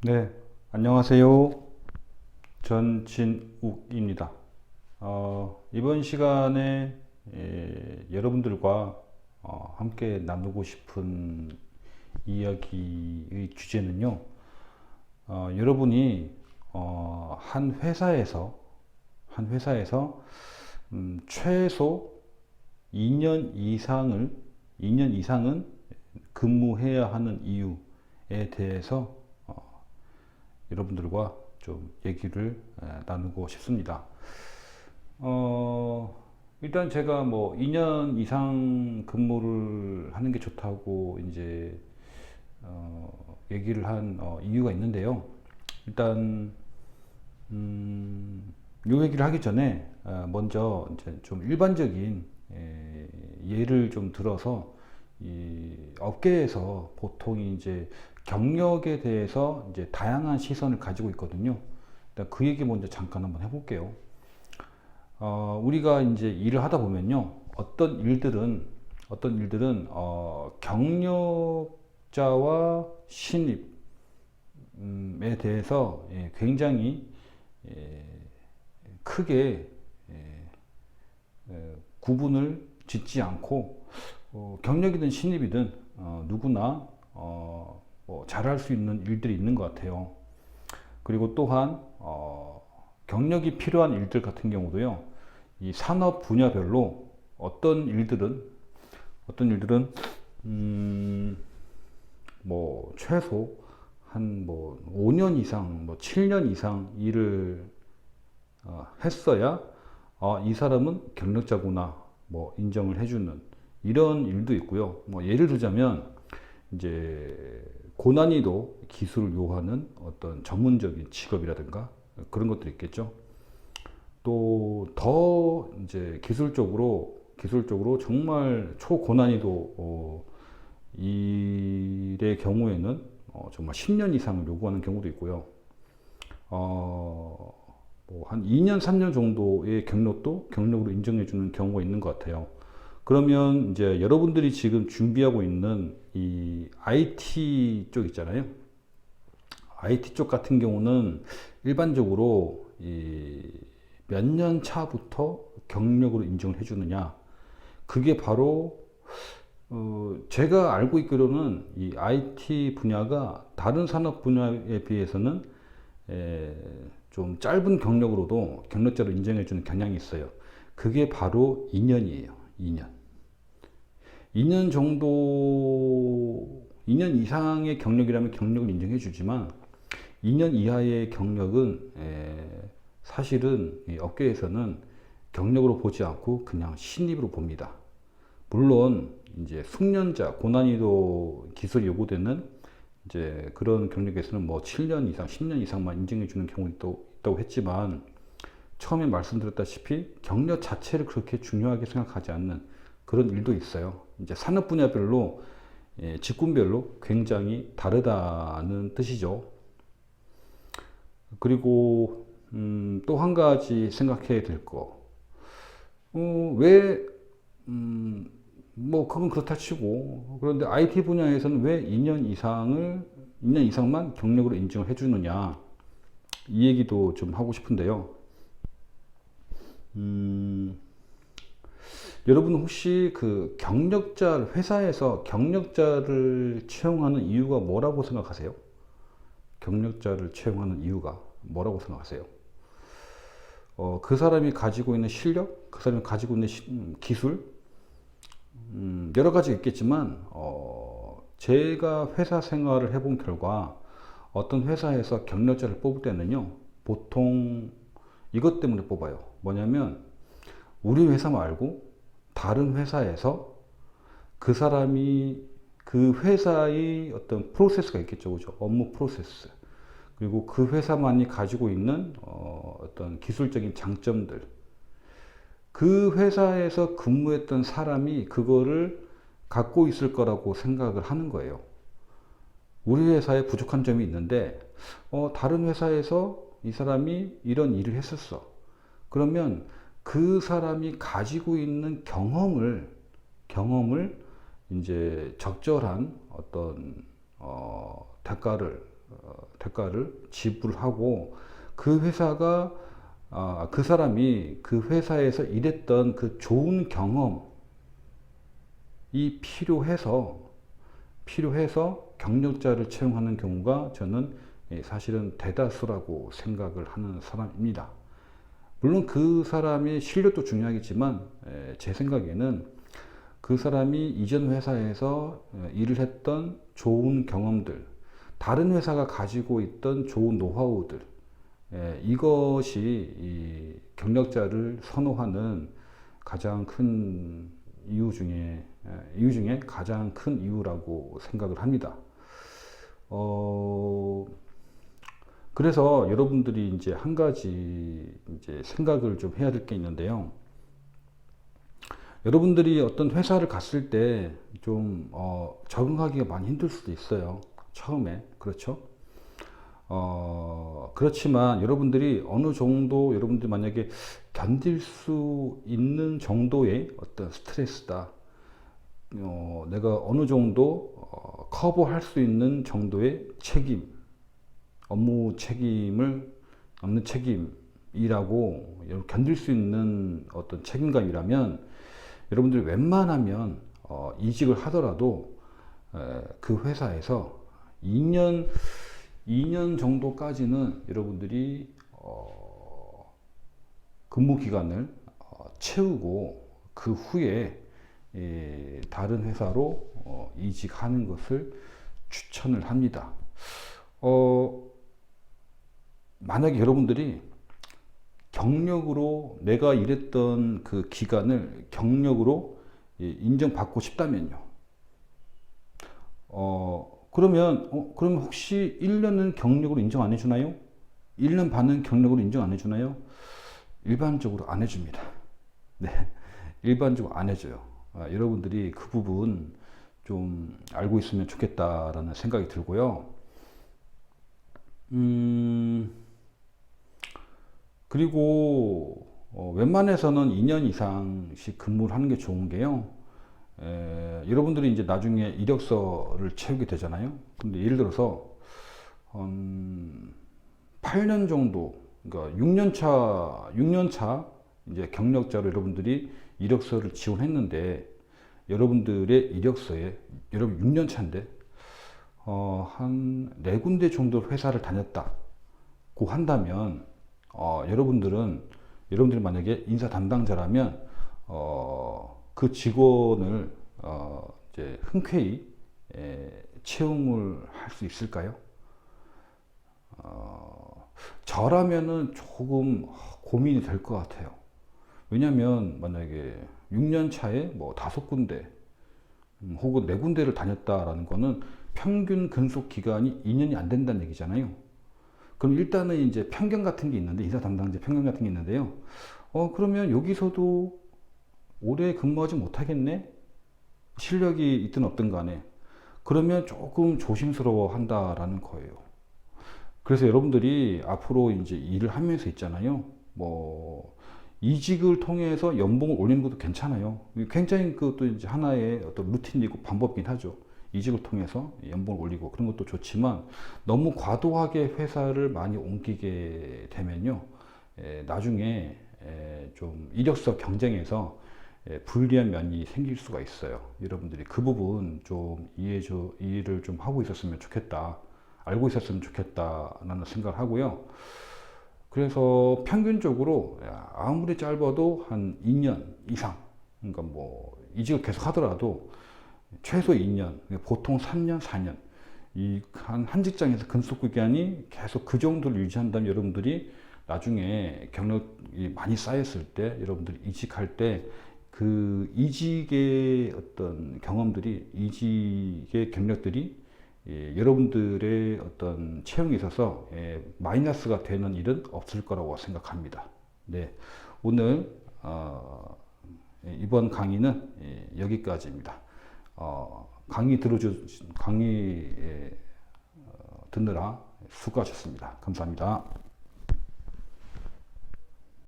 네, 안녕하세요. 전진욱입니다. 이번 시간에 여러분들과 함께 나누고 싶은 이야기의 주제는요, 여러분이 한 회사에서 최소 2년 이상은 근무해야 하는 이유에 대해서 여러분들과 좀 얘기를 나누고 싶습니다. 일단 제가 뭐 2년 이상 근무를 하는 게 좋다고 이제 얘기를 한 이유가 있는데요. 일단 요 얘기를 하기 전에 먼저 이제 좀 일반적인 예를 좀 들어서 이 업계에서 보통 이제 경력에 대해서 이제 다양한 시선을 가지고 있거든요. 일단 그 얘기 먼저 잠깐 한번 해볼게요. 우리가 이제 일을 하다 보면요, 어떤 일들은 경력자와 신입에 대해서 굉장히 예, 크게 구분을 짓지 않고 경력이든 신입이든 누구나 뭐 잘할 수 있는 일들이 있는 것 같아요. 그리고 또한 경력이 필요한 일들 같은 경우도요. 이 산업 분야별로 어떤 일들은 음, 뭐 최소 한 뭐 5년 이상, 뭐 7년 이상 일을 했어야 이 사람은 경력자구나 뭐 인정을 해주는 이런 일도 있고요. 뭐 예를 들자면 이제 고난이도 기술을 요하는 어떤 전문적인 직업이라든가 그런 것들이 있겠죠. 또 더 이제 기술적으로 정말 초고난이도 일의 경우에는 정말 10년 이상을 요구하는 경우도 있고요. 뭐한 2년, 3년 정도의 경력도 경력으로 인정해주는 경우가 있는 것 같아요. 그러면 이제 여러분들이 지금 준비하고 있는 이 IT 쪽 있잖아요. IT 쪽 같은 경우는 일반적으로 몇 년 차부터 경력으로 인정을 해주느냐. 그게 바로 제가 알고 있기로는 이 IT 분야가 다른 산업 분야에 비해서는 에, 좀 짧은 경력으로도 경력자로 인정해주는 경향이 있어요. 그게 바로 2년이에요. 2년. 2년 정도, 2년 이상의 경력이라면 경력을 인정해주지만 2년 이하의 경력은 사실은 이 업계에서는 경력으로 보지 않고 그냥 신입으로 봅니다. 물론 이제 숙련자, 고난이도 기술이 요구되는 이제 그런 경력에서는 뭐 7년 이상, 10년 이상만 인정해 주는 경우도 있다고 했지만 처음에 말씀드렸다시피 경력 자체를 그렇게 중요하게 생각하지 않는 그런 일도 있어요. 이제 산업 분야별로 직군별로 굉장히 다르다는 뜻이죠. 그리고 또 한 가지 생각해야 될 거. 왜 뭐 그건 그렇다 치고 그런데 IT 분야에서는 왜 2년 이상만 경력으로 인정을 해주느냐 이 얘기도 좀 하고 싶은데요. 음, 여러분 혹시 그 회사에서 경력자를 채용하는 이유가 뭐라고 생각하세요? 경력자를 채용하는 이유가 뭐라고 생각하세요? 그 사람이 가지고 있는 실력, 그 사람이 가지고 있는 기술, 여러 가지 있겠지만, 제가 회사 생활을 해본 결과, 어떤 회사에서 경력자를 뽑을 때는요, 보통 이것 때문에 뽑아요. 뭐냐면, 우리 회사 말고, 다른 회사에서 그 사람이 그 회사의 어떤 프로세스가 있겠죠. 그죠? 업무 프로세스. 그리고 그 회사만이 가지고 있는 어떤 기술적인 장점들. 그 회사에서 근무했던 사람이 그거를 갖고 있을 거라고 생각을 하는 거예요. 우리 회사에 부족한 점이 있는데, 다른 회사에서 이 사람이 이런 일을 했었어. 그러면 그 사람이 가지고 있는 경험을 이제 적절한 어떤, 대가를 지불하고 그 회사가 그 사람이 그 회사에서 일했던 그 좋은 경험이 필요해서 경력자를 채용하는 경우가 저는 사실은 대다수라고 생각을 하는 사람입니다. 물론 그 사람의 실력도 중요하겠지만 제 생각에는 그 사람이 이전 회사에서 일을 했던 좋은 경험들, 다른 회사가 가지고 있던 좋은 노하우들, 이것이 이 경력자를 선호하는 가장 큰 이유 중에 가장 큰 이유라고 생각을 합니다. 그래서 여러분들이 이제 한 가지 이제 생각을 좀 해야 될 게 있는데요. 여러분들이 어떤 회사를 갔을 때 좀 적응하기가 많이 힘들 수도 있어요. 처음에. 그렇죠? 그렇지만 여러분들이 어느 정도 여러분들이 만약에 견딜 수 있는 정도의 어떤 스트레스다. 내가 어느 정도 커버할 수 있는 정도의 책임, 업무 책임을 없는 책임이라고 견딜 수 있는 어떤 책임감이라면 여러분들이 웬만하면 이직을 하더라도 그 회사에서 2년 정도까지는 여러분들이 근무 기간을 채우고 그 후에 다른 회사로 이직하는 것을 추천을 합니다. 만약에 여러분들이 경력으로 내가 일했던 그 기간을 경력으로 인정받고 싶다면요. 그러면 혹시 1년은 경력으로 인정 안 해주나요? 1년 반은 경력으로 인정 안 해주나요? 일반적으로 안 해줍니다. 네, 일반적으로 안 해줘요. 여러분들이 그 부분 좀 알고 있으면 좋겠다라는 생각이 들고요. 그리고 웬만해서는 2년 이상씩 근무를 하는 게 좋은 게요. 여러분들이 이제 나중에 이력서를 채우게 되잖아요. 근데 예를 들어서 8년 정도, 그러니까 6년 차 이제 경력자로 여러분들이 이력서를 지원했는데 여러분들의 이력서에 여러분 6년 차인데 한 4군데 정도 회사를 다녔다고 한다면 여러분들이 만약에 인사 담당자라면 그 직원을 이제 흔쾌히 채용을 할 수 있을까요? 저라면은 조금 고민이 될 것 같아요. 왜냐면 만약에 6년 차에 뭐 5군데 혹은 4군데를 다녔다라는 거는 평균 근속 기간이 2년이 안 된다는 얘기잖아요. 그럼 일단은 이제 편견 같은 게 있는데, 인사 담당자 편견 같은 게 있는데요. 그러면 여기서도 오래 근무하지 못하겠네? 실력이 있든 없든 간에. 그러면 조금 조심스러워 한다라는 거예요. 그래서 여러분들이 앞으로 이제 일을 하면서 있잖아요. 뭐, 이직을 통해서 연봉을 올리는 것도 괜찮아요. 굉장히 그것도 이제 하나의 어떤 루틴이고 방법이긴 하죠. 이직을 통해서 연봉을 올리고 그런 것도 좋지만 너무 과도하게 회사를 많이 옮기게 되면요. 나중에 좀 이력서 경쟁에서 불리한 면이 생길 수가 있어요. 여러분들이 그 부분 좀 이해를 좀 하고 있었으면 좋겠다. 알고 있었으면 좋겠다라는 생각을 하고요. 그래서 평균적으로 아무리 짧아도 한 2년 이상, 그러니까 뭐 이직을 계속 하더라도 최소 2년, 보통 3년, 4년, 한 직장에서 근속 기간이 계속 그 정도를 유지한다면 여러분들이 나중에 경력이 많이 쌓였을 때, 여러분들이 이직할 때 그 이직의 어떤 경험들이, 이직의 경력들이 여러분들의 어떤 채용에 있어서 마이너스가 되는 일은 없을 거라고 생각합니다. 네, 오늘 이번 강의는 여기까지입니다. 강의 듣느라 수고하셨습니다. 감사합니다.